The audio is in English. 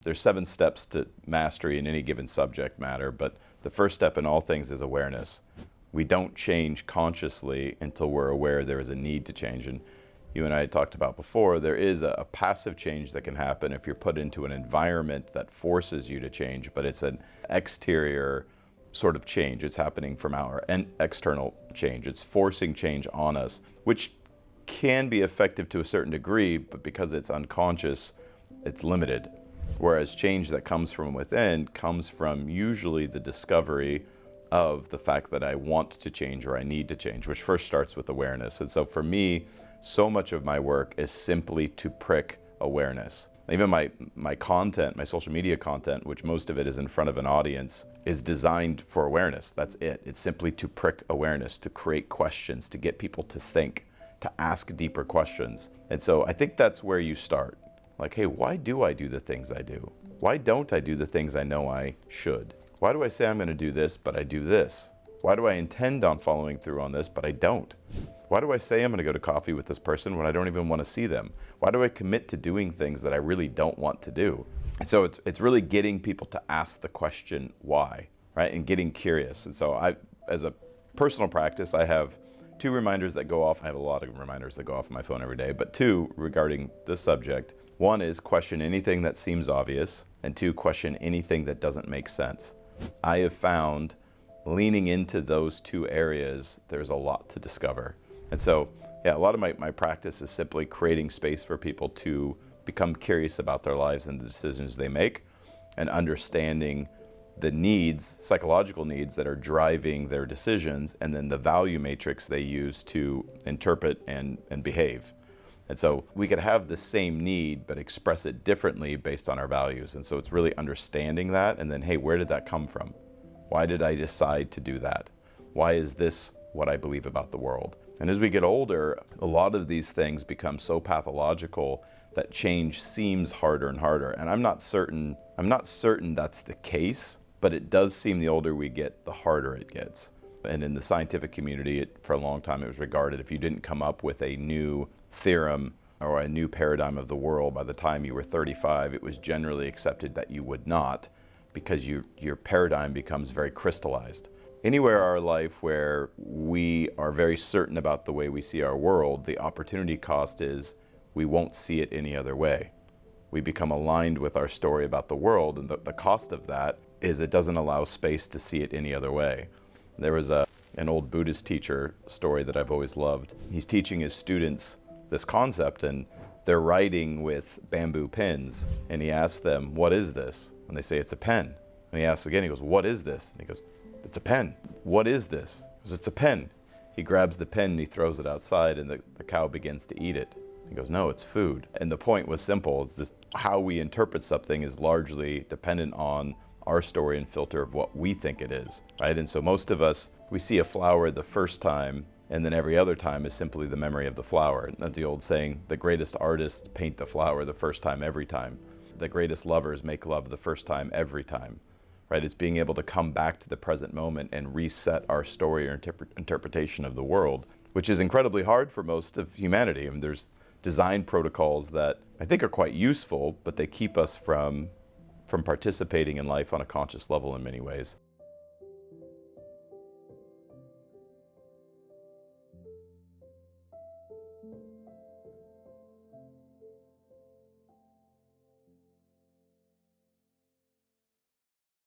There's 7 steps to mastery in any given subject matter, but the first step in all things is awareness. We don't change consciously until we're aware there is a need to change. And you and I had talked about before, there is a passive change that can happen if you're put into an environment that forces you to change, but it's an exterior sort of change. It's happening from our external change. It's forcing change on us, which can be effective to a certain degree, but because it's unconscious, it's limited. Whereas change that comes from within comes from usually the discovery of the fact that I want to change or I need to change, which first starts with awareness. And so for me, so much of my work is simply to prick awareness. Even my content, my social media content, which most of it is in front of an audience, is designed for awareness. That's it. It's simply to prick awareness, to create questions, to get people to think, to ask deeper questions. And so I think that's where you start. Like, hey, why do I do the things I do? Why don't I do the things I know I should? Why do I say I'm going to do this, but I do this? Why do I intend on following through on this, but I don't? Why do I say I'm going to go to coffee with this person when I don't even want to see them? Why do I commit to doing things that I really don't want to do? And so it's really getting people to ask the question why, right? And getting curious. And so I, as a personal practice, I have 2 reminders that go off. I have a lot of reminders that go off on my phone every day, but 2 regarding this subject. 1 is question anything that seems obvious, and 2, question anything that doesn't make sense. I have found leaning into those 2 areas, there's a lot to discover. And so, yeah, a lot of my practice is simply creating space for people to become curious about their lives and the decisions they make, and understanding the needs, psychological needs that are driving their decisions, and then the value matrix they use to interpret and behave. And so we could have the same need, but express it differently based on our values. And so it's really understanding that, and then, hey, where did that come from? Why did I decide to do that? Why is this what I believe about the world? And as we get older, a lot of these things become so pathological that change seems harder and harder. And I'm not certain that's the case, but it does seem the older we get, the harder it gets. And in the scientific community, for a long time, it was regarded if you didn't come up with a new theorem or a new paradigm of the world by the time you were 35, it was generally accepted that you would not, because your paradigm becomes very crystallized. Anywhere in our life where we are very certain about the way we see our world, the opportunity cost is we won't see it any other way. We become aligned with our story about the world, and the cost of that is it doesn't allow space to see it any other way. There was an old Buddhist teacher story that I've always loved. He's teaching his students this concept, and they're writing with bamboo pens, and he asks them, what is this? And they say, it's a pen. And he asks again, he goes, what is this? And he goes, it's a pen. What is this? He goes, it's a pen. He grabs the pen and he throws it outside, and the cow begins to eat it. He goes, no, it's food. And the point was simple. It's this, how we interpret something is largely dependent on our story and filter of what we think it is, right? And so most of us, we see a flower the first time, and then every other time is simply the memory of the flower. And that's the old saying, the greatest artists paint the flower the first time every time. The greatest lovers make love the first time every time, right? It's being able to come back to the present moment and reset our story or interpretation of the world, which is incredibly hard for most of humanity. I mean, there's design protocols that I think are quite useful, but they keep us from participating in life on a conscious level in many ways.